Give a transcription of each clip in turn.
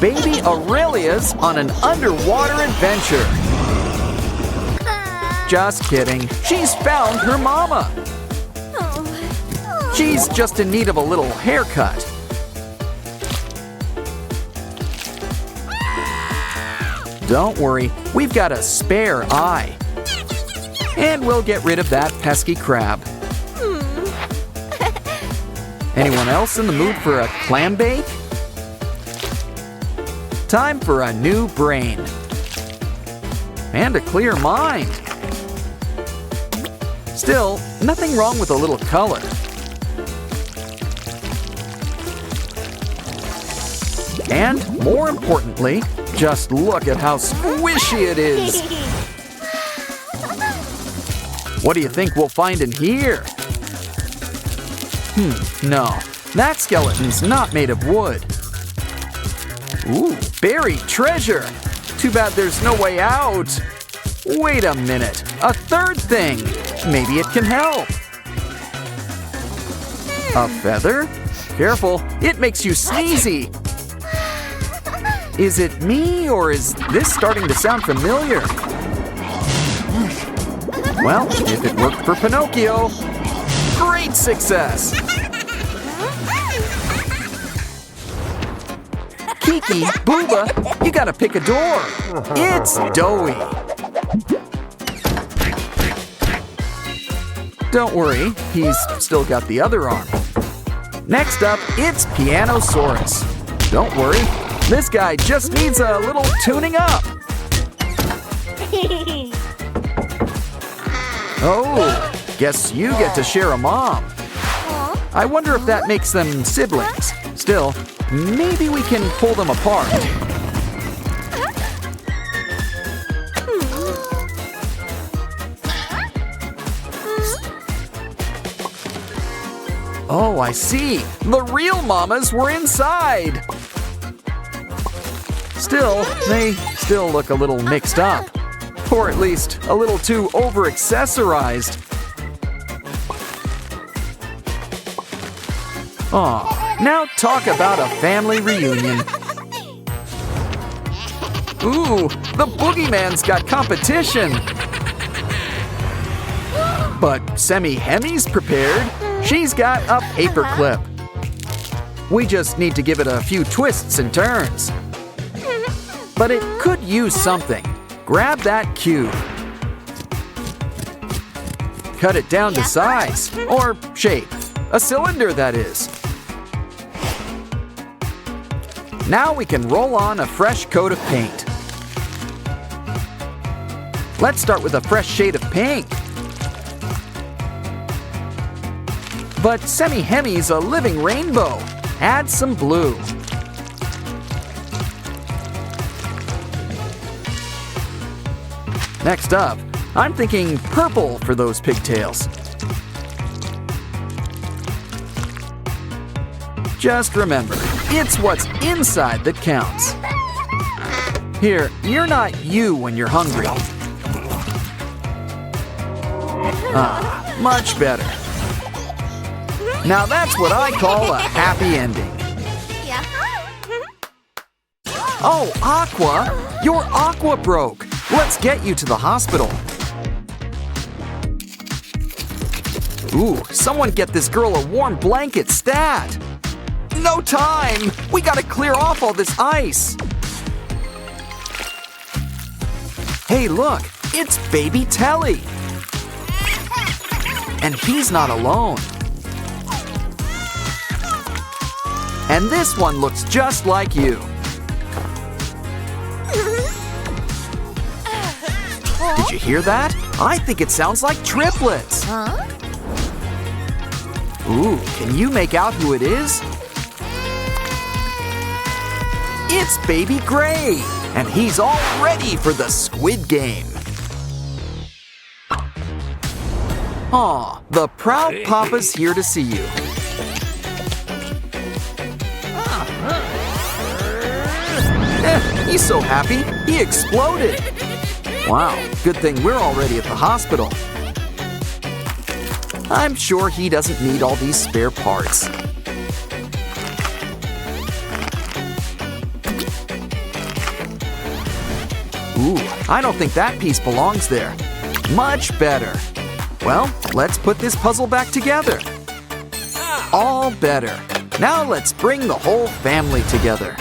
baby Aurelia's on an underwater adventure. Just kidding. She's found her mama. She's just in need of a little haircut. Don't worry, we've got a spare eye. And we'll get rid of that pesky crab. Anyone else in the mood for a clam bake? Time for a new brain. And a clear mind. Still, nothing wrong with a little color. And more importantly, just look at how squishy it is. What do you think we'll find in here? No, that skeleton's not made of wood. Ooh, buried treasure. Too bad there's no way out. Wait a minute, a third thing. Maybe it can help. A feather? Careful, it makes you sneezy. Is it me, or is this starting to sound familiar? Well, if it worked for Pinocchio, great success! Kiki, Booba, you gotta pick a door. It's Doughy. Don't worry, he's still got the other arm. Next up, it's Panosaurus. Don't worry, this guy just needs a little tuning up. Oh, guess you get to share a mom. I wonder if that makes them siblings. Still, maybe we can pull them apart. Oh, I see. The real mamas were inside. Still, they still look a little mixed up. Or at least a little too over-accessorized. Aw, now talk about a family reunion. Ooh, the boogeyman's got competition. But Semi-Hemi's prepared. She's got a paperclip. We just need to give it a few twists and turns. But it could use something. Grab that cube. Cut it down to size, or shape. A cylinder, that is. Now we can roll on a fresh coat of paint. Let's start with a fresh shade of pink. But Semi-Hemi's a living rainbow. Add some blue. Next up, I'm thinking purple for those pigtails. Just remember, it's what's inside that counts. Here, you're not you when you're hungry. Ah, much better. Now that's what I call a happy ending. Oh, Aqua! Your Aqua broke! Let's get you to the hospital. Ooh, someone get this girl a warm blanket stat! No time! We gotta clear off all this ice! Hey, look! It's Baby Telly! And he's not alone. And this one looks just like you. Did you hear that? I think it sounds like triplets. Ooh, can you make out who it is? It's Baby Gray, and he's all ready for the Squid Game. Aw, the proud papa's here to see you. He's so happy, he exploded. Wow, good thing we're already at the hospital. I'm sure he doesn't need all these spare parts. Ooh, I don't think that piece belongs there. Much better. Well, let's put this puzzle back together. All better. Now let's bring the whole family together.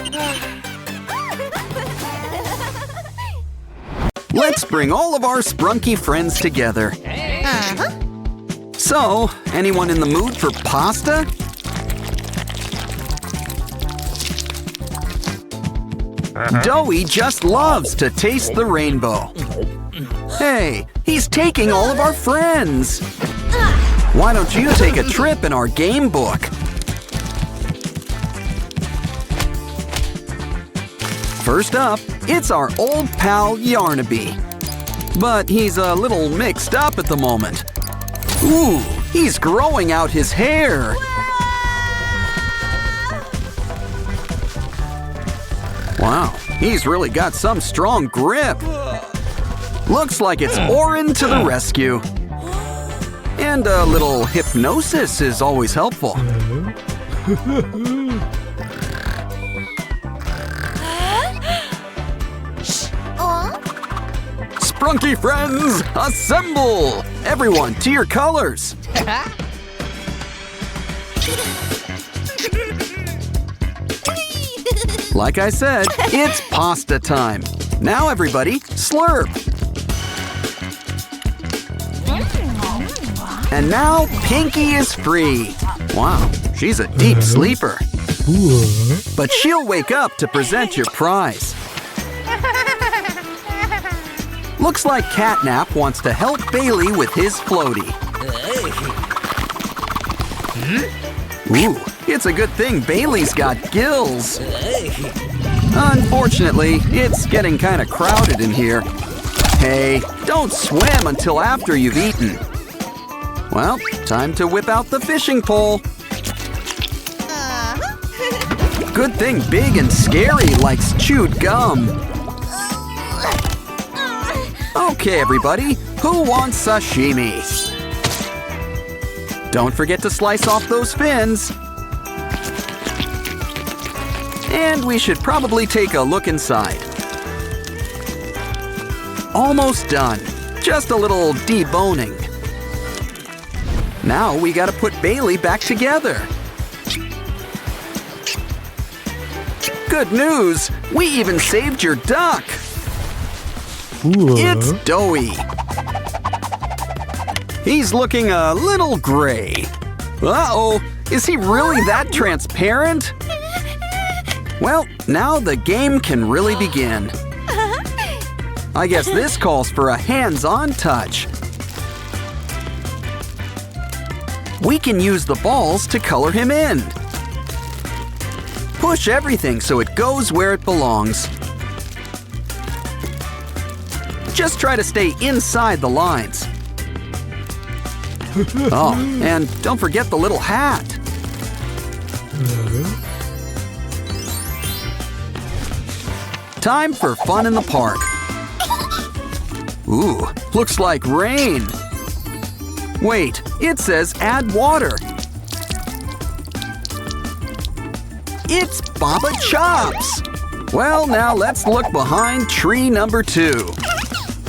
Let's bring all of our Sprunki friends together. So, anyone in the mood for pasta? Doughy just loves to taste the rainbow. Hey, he's taking all of our friends. Why don't you take a trip in our Gamebook? First up, it's our old pal Yarnabe. But he's a little mixed up at the moment. Ooh, he's growing out his hair. Wow, he's really got some strong grip. Looks like it's Orin to the rescue. And a little hypnosis is always helpful. Sprunki friends, assemble! Everyone to your colors. Like I said, it's pasta time. Now everybody, slurp. And now Pinky is free. Wow, she's a deep sleeper. But she'll wake up to present your prize. Looks like Catnap wants to help Bailey with his floaty. Ooh, it's a good thing Bailey's got gills. Unfortunately, it's getting kind of crowded in here. Hey, don't swim until after you've eaten. Well, time to whip out the fishing pole. Good thing Big and Scary likes chewed gum. Okay, everybody, who wants sashimi? Don't forget to slice off those fins. And we should probably take a look inside. Almost done. Just a little deboning. Now we gotta put Bailey back together. Good news! We even saved your duck! It's Doughy. He's looking a little gray. Uh-oh, is he really that transparent? Well, now the game can really begin. I guess this calls for a hands-on touch. We can use the balls to color him in. Push everything so it goes where it belongs. Just try to stay inside the lines. Oh, and don't forget the little hat. Time for fun in the park. Ooh, looks like rain. Wait, it says add water. It's Baba Chops. Well, now let's look behind tree number 2.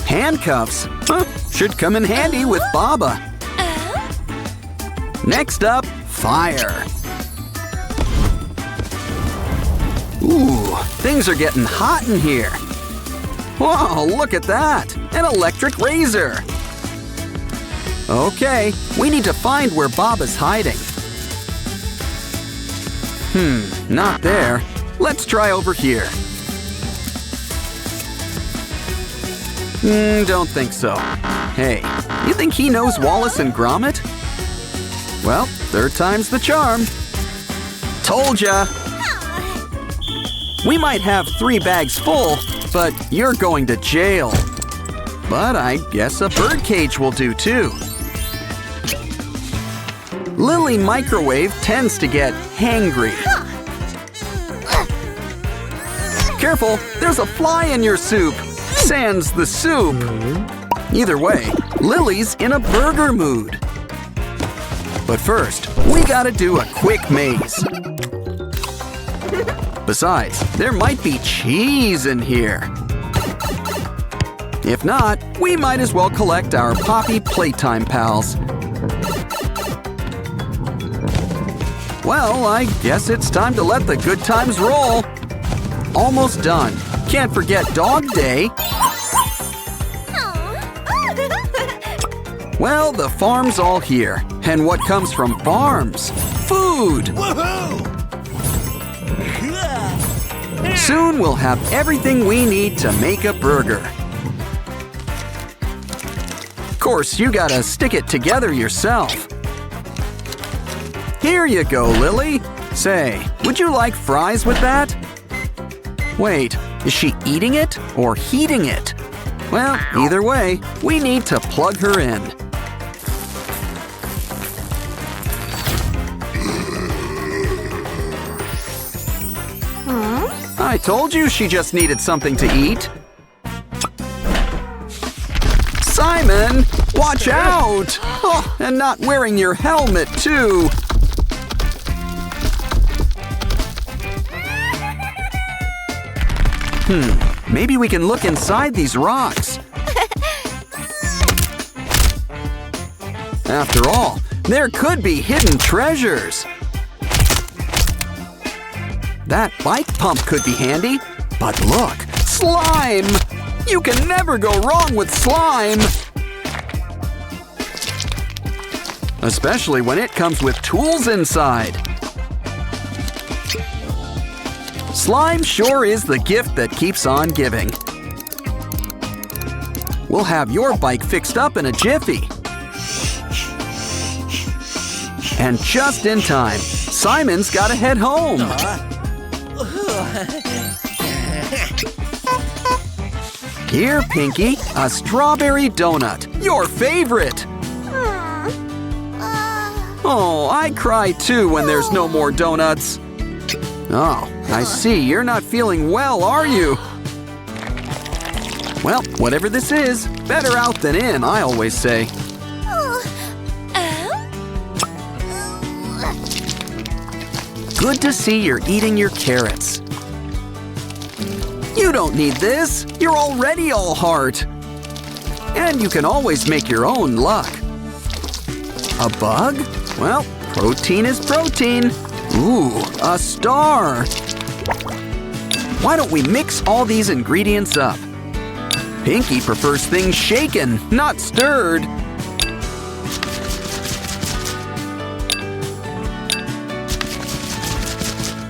Handcuffs? Huh, should come in handy with Baba. Next up, fire. Ooh, things are getting hot in here. Whoa, look at that! An electric razor. Okay, we need to find where Baba's hiding. Not there. Let's try over here. Don't think so. Hey, you think he knows Wallace and Gromit? Well, third time's the charm. Told ya! We might have 3 bags full, but you're going to jail. But I guess a birdcage will do too. Lily Microwave tends to get hangry. Careful, there's a fly in your soup. Sans the soup. Either way, Lily's in a burger mood. But first, we gotta do a quick maze. Besides, there might be cheese in here. If not, we might as well collect our Poppy Playtime pals. Well, I guess it's time to let the good times roll. Almost done. Can't forget Dog Day. Well, the farm's all here. And what comes from farms? Food! Woohoo! Soon we'll have everything we need to make a burger. Of course, you gotta stick it together yourself. Here you go, Lily. Say, would you like fries with that? Wait, is she eating it or heating it? Well, either way, we need to plug her in. I told you she just needed something to eat. Simon, watch out! Oh, and not wearing your helmet, too. Maybe we can look inside these rocks. After all, there could be hidden treasures. That bike pump could be handy. But look, slime! You can never go wrong with slime! Especially when it comes with tools inside. Slime sure is the gift that keeps on giving. We'll have your bike fixed up in a jiffy. And just in time, Simon's gotta head home. Here, Pinky, a strawberry donut, your favorite. Oh, I cry too when there's no more donuts. Oh, I see, you're not feeling well, are you? Well, whatever this is, better out than in, I always say. Good to see you're eating your carrots. You don't need this. You're already all heart. And you can always make your own luck. A bug? Well, protein is protein. Ooh, a star. Why don't we mix all these ingredients up? Pinky prefers things shaken, not stirred.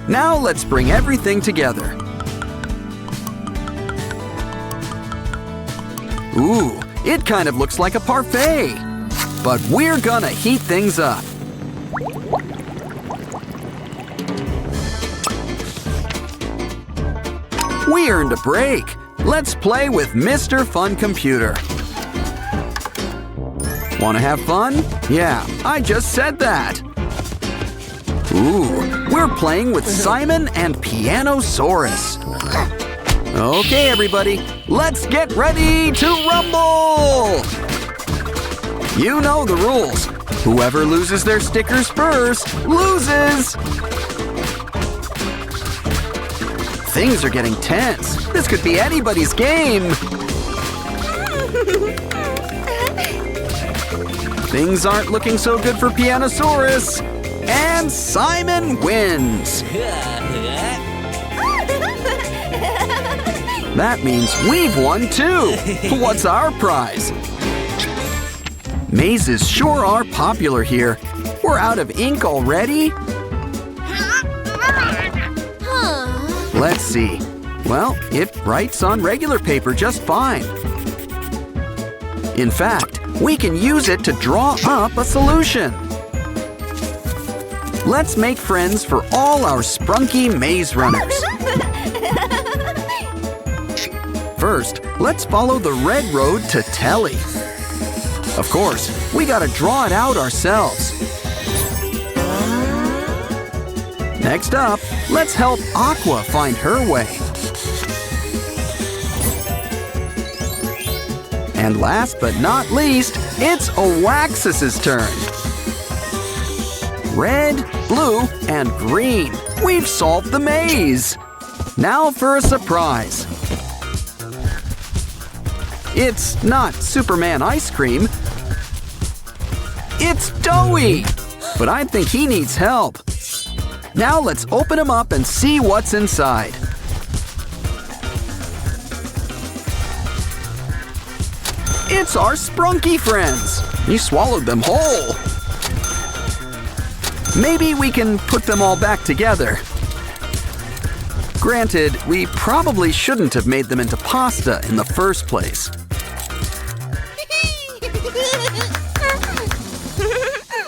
Now let's bring everything together. Ooh, it kind of looks like a parfait. But we're gonna heat things up. We earned a break. Let's play with Mr. Fun Computer. Wanna have fun? Yeah, I just said that. Ooh, we're playing with Simon and Panosaurus. Okay, everybody, let's get ready to rumble! You know the rules. Whoever loses their stickers first loses! Things are getting tense. This could be anybody's game. Things aren't looking so good for Panosaurus. And Simon wins. That means we've won too. What's our prize? Mazes sure are popular here. We're out of ink already? Let's see. Well, it writes on regular paper just fine. In fact, we can use it to draw up a solution. Let's make friends for all our Sprunki maze runners. First, let's follow the red road to Telly. Of course, we gotta draw it out ourselves. Next up, let's help Aqua find her way. And last but not least, it's Oaxis's turn. Red, blue, and green. We've solved the maze. Now for a surprise. It's not Superman ice cream. It's Doughy! But I think he needs help. Now let's open him up and see what's inside. It's our Sprunki friends! You swallowed them whole! Maybe we can put them all back together. Granted, we probably shouldn't have made them into pasta in the first place.